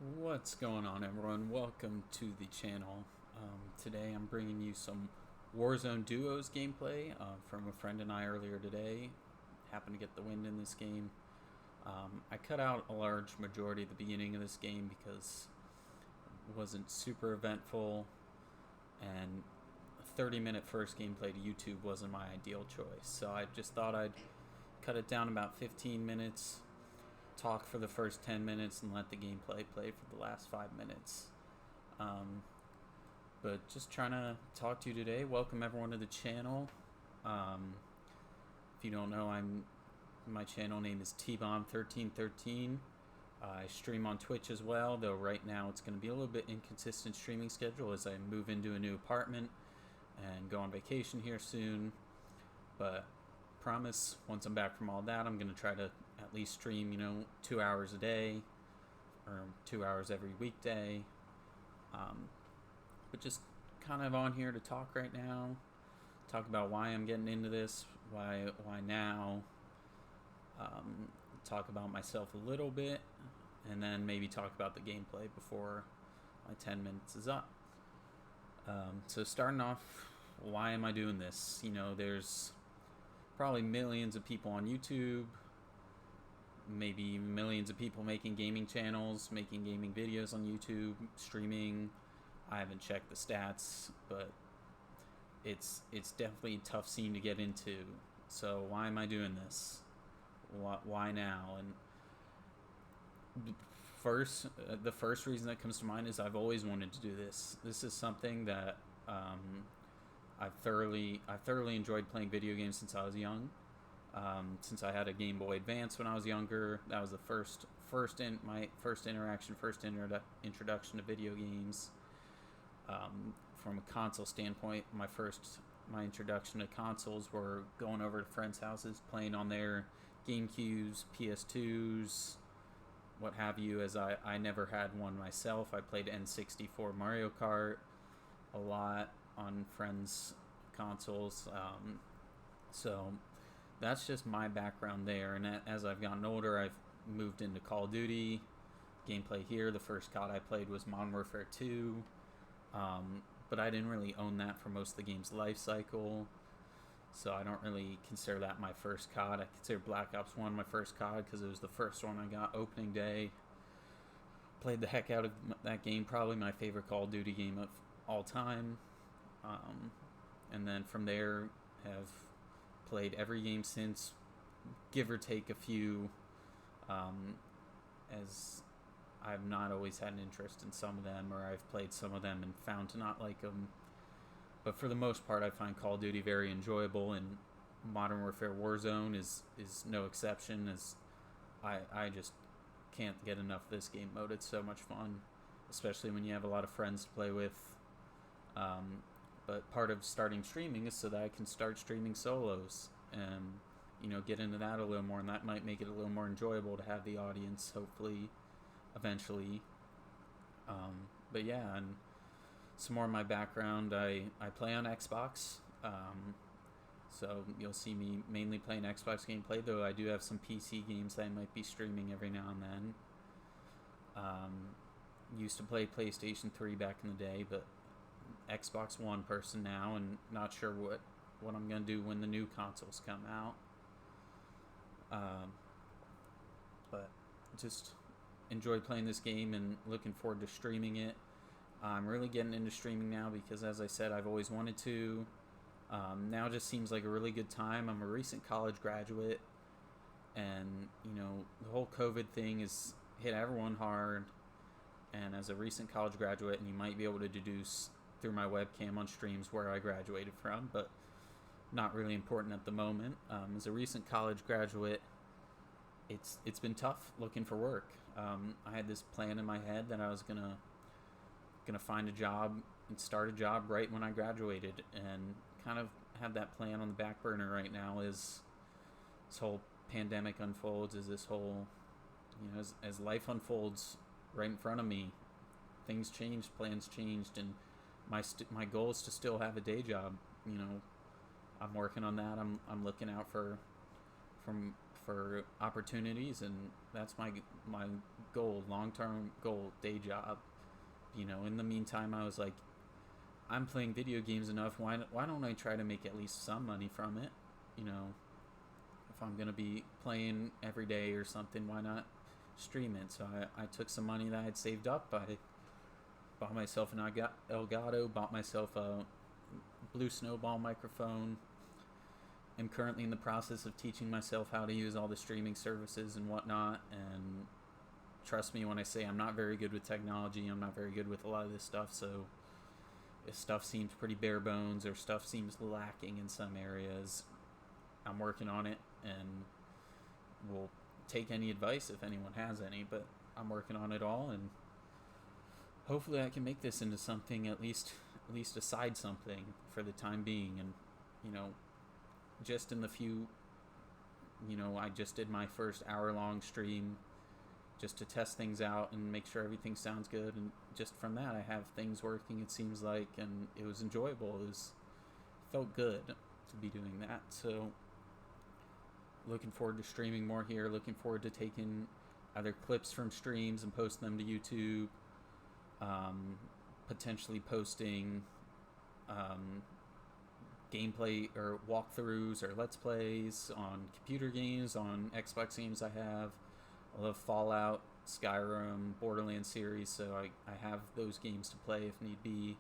What's going on, everyone? Welcome to the channel. Today I'm bringing you some Warzone Duos gameplay from a friend and I earlier today. Happened to get the win in this game. I cut out a large majority at the beginning of this game because it wasn't super eventful, and a 30-minute first gameplay to YouTube wasn't my ideal choice. So I just thought I'd cut it down about 15 minutes, talk for the first 10 minutes, and let the gameplay play for the last 5 minutes. But just trying to talk to you today. Welcome everyone to the channel. If you don't know, my channel name is tbomb1313. I stream on Twitch as well, though right now it's going to be a little bit inconsistent streaming schedule as I move into a new apartment and go on vacation here soon. But promise, once I'm back from all that, I'm going to try to at least stream 2 hours a day or 2 hours every weekday. But just kind of on here to talk right now, talk about why I'm getting into this, why now, talk about myself a little bit, and then maybe talk about the gameplay before my 10 minutes is up. So starting off, why am I doing this? There's probably millions of people on YouTube, maybe millions of people making gaming channels, making gaming videos on YouTube, streaming. I haven't checked the stats, but it's definitely a tough scene to get into. So why am I doing this? Why now? And the first reason that comes to mind is I've always wanted to do this. This is something that I've thoroughly enjoyed playing video games since I was young. Since I had a Game Boy Advance when I was younger, that was the my first introduction to video games. From a console standpoint, my introduction to consoles were going over to friends' houses, playing on their GameCubes, PS2s, what have you, as I never had one myself. I played N64 Mario Kart a lot on friends' consoles. So that's just my background there. And as I've gotten older, I've moved into Call of Duty gameplay here. The first COD I played was Modern Warfare 2. But I didn't really own that for most of the game's life cycle, so I don't really consider that my first COD. I consider Black Ops 1 my first COD because it was the first one I got opening day. Played the heck out of that game, probably my favorite Call of Duty game of all time. And then from there, have played every game since, give or take a few, as I've not always had an interest in some of them, or I've played some of them and found to not like them. But for the most part, I find Call of Duty very enjoyable, and Modern Warfare Warzone is no exception, as I just can't get enough of this game mode. It's so much fun, especially when you have a lot of friends to play with. But part of starting streaming is so that I can start streaming solos and get into that a little more, and that might make it a little more enjoyable to have the audience, hopefully, eventually. But yeah, and some more of my background, I play on Xbox, so you'll see me mainly playing Xbox gameplay, though I do have some PC games that I might be streaming every now and then. Used to play PlayStation 3 back in the day, but Xbox One person now, and not sure what I'm going to do when the new consoles come out. But just enjoy playing this game and looking forward to streaming it. I'm really getting into streaming now because, as I said, I've always wanted to. Now just seems like a really good time. I'm a recent college graduate, and the whole COVID thing has hit everyone hard. And as a recent college graduate, and you might be able to deduce through my webcam on streams where I graduated from, but not really important at the moment. As a recent college graduate, it's been tough looking for work. I had this plan in my head that I was gonna find a job and start a job right when I graduated, and kind of have that plan on the back burner right now as this whole pandemic unfolds, as this whole as life unfolds right in front of me. Things changed, plans changed, and my goal is to still have a day job. I'm working on that. I'm looking out for for opportunities, and that's my goal, long-term goal, day job. In the meantime, I was like, I'm playing video games enough. Why don't I try to make at least some money from it? If I'm gonna be playing every day or something, why not stream it? So I took some money that I had saved up. I bought myself an Elgato, bought myself a Blue Snowball microphone. I'm currently in the process of teaching myself how to use all the streaming services and whatnot. And trust me when I say I'm not very good with technology. I'm not very good with a lot of this stuff. So if stuff seems pretty bare bones or stuff seems lacking in some areas, I'm working on it, and will take any advice if anyone has any. But I'm working on it all, and hopefully I can make this into something, at least a side something for the time being. And just in the few, I just did my first hour-long stream just to test things out and make sure everything sounds good, and just from that I have things working, it seems like, and it was enjoyable. Felt good to be doing that. So looking forward to streaming more here, looking forward to taking either clips from streams and posting them to YouTube, potentially posting gameplay or walkthroughs or let's plays on computer games, on Xbox games. I love Fallout, Skyrim, Borderlands series, so I have those games to play if need be.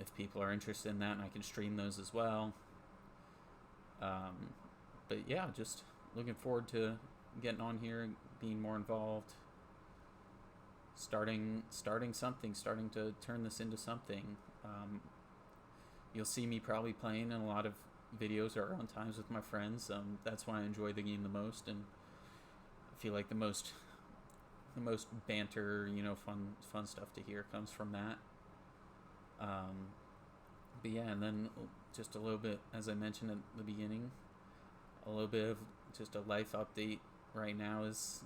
If people are interested in that, and I can stream those as well. But yeah, just looking forward to getting on here, being more involved, starting to turn this into something. You'll see me probably playing in a lot of videos or on times with my friends. That's why I enjoy the game the most, and I feel like the most banter, fun stuff to hear comes from that. But yeah, and then just a little bit, as I mentioned at the beginning, a little bit of just a life update right now is,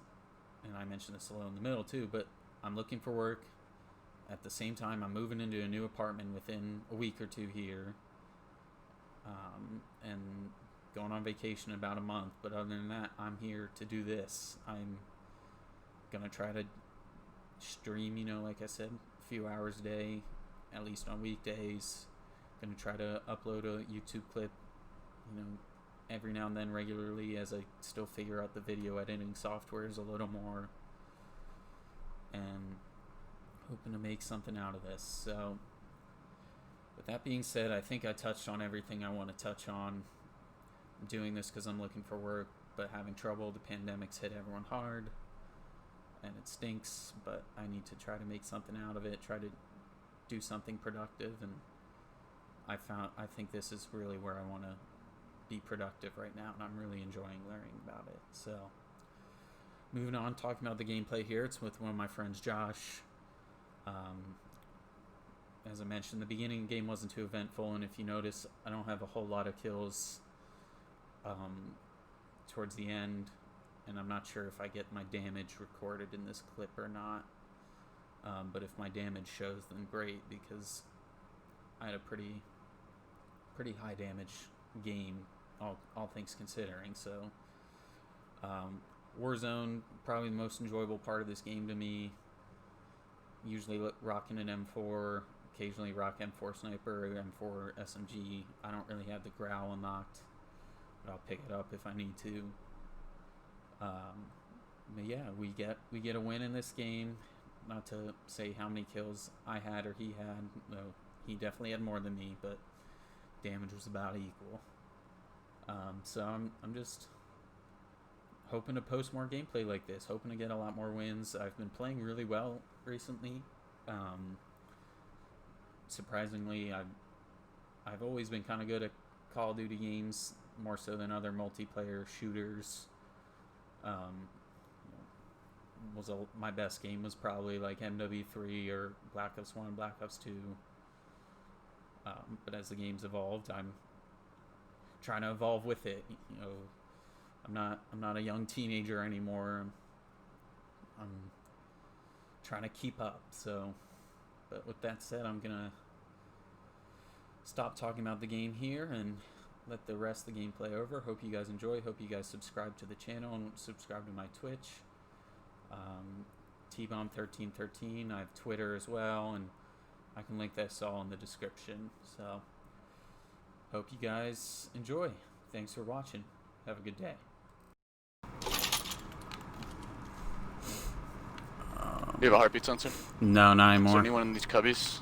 and I mentioned this a little in the middle too, but I'm looking for work. At the same time, I'm moving into a new apartment within a week or two here, and going on vacation in about a month. But other than that, I'm here to do this. I'm gonna try to stream, like I said, a few hours a day, at least on weekdays. Gonna try to upload a YouTube clip, every now and then regularly, as I still figure out the video editing softwares a little more, and hoping to make something out of this. So with that being said, I think I touched on everything I want to touch on. I'm doing this because I'm looking for work, but having trouble. The pandemic's hit everyone hard, and it stinks, but I need to try to make something out of it, try to do something productive, and I think this is really where I want to be productive right now, and I'm really enjoying learning about it. So moving on, talking about the gameplay here, it's with one of my friends, Josh. As I mentioned, the beginning of the game wasn't too eventful, and if you notice, I don't have a whole lot of kills towards the end, and I'm not sure if I get my damage recorded in this clip or not. But if my damage shows, then great, because I had a pretty high damage game, all things considering. So Warzone, probably the most enjoyable part of this game to me. Usually rocking an M4, occasionally rock M4 Sniper or M4 SMG. I don't really have the Growl unlocked, but I'll pick it up if I need to. But yeah, we get a win in this game. Not to say how many kills I had or he had. No, he definitely had more than me, but damage was about equal. So I'm just hoping to post more gameplay like this, hoping to get a lot more wins. I've been playing really well recently. Surprisingly, I've always been kind of good at Call of Duty games, more so than other multiplayer shooters. My best game was probably like MW3 or Black Ops 1, Black Ops 2. But as the game's evolved, I'm trying to evolve with it. I'm not a young teenager anymore. I'm trying to keep up. So, but with that said, I'm gonna stop talking about the game here and let the rest of the game play over. Hope you guys enjoy. Hope you guys subscribe to the channel and subscribe to my Twitch. TBomb1313. I have Twitter as well, and I can link this all in the description. So, hope you guys enjoy. Thanks for watching. Have a good day. You have a heartbeat sensor? No, not anymore. Is there anyone in these cubbies?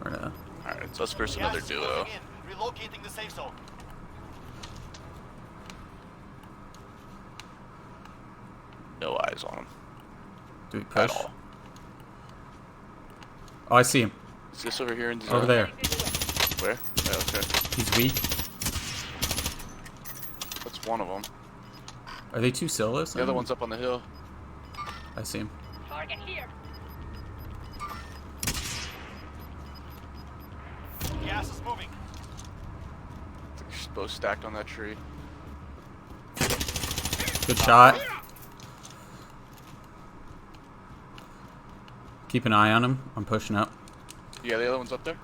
Alright, so let's versus another duo. Relocating the safe zone. No eyes on him. Do we push? At all. Oh, I see him. Is this over here in the Over zone? there. Where? Oh, okay. He's weak. That's one of them. Are they two solos? The other one's up on the hill. I see him. Target here. Gas is moving. They're both stacked on that tree. Good shot. Keep an eye on him. I'm pushing up. Yeah, the other one's up there.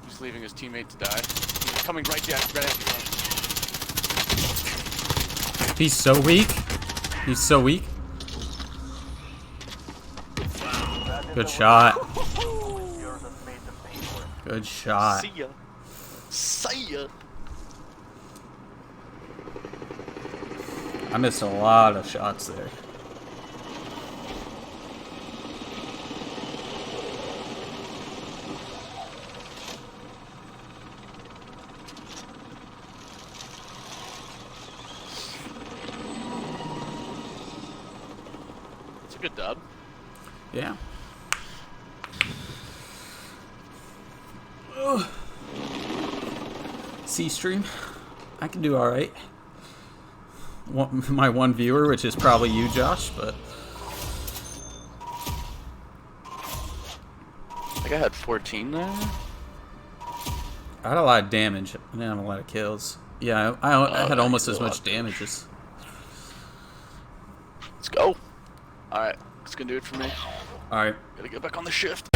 He's leaving his teammate to die. He's coming right after you. He's so weak. He's so weak. Good shot. Good shot. See ya. See ya. I missed a lot of shots there. It's a good dub. Yeah. C-stream. I can do alright. My one viewer, which is probably you, Josh, but... I think I had 14 there. I had a lot of damage. I didn't have a lot of kills. Yeah, I had almost as much damage as... Let's go. Alright, that's gonna do it for me. Alright. Gotta get back on the shift.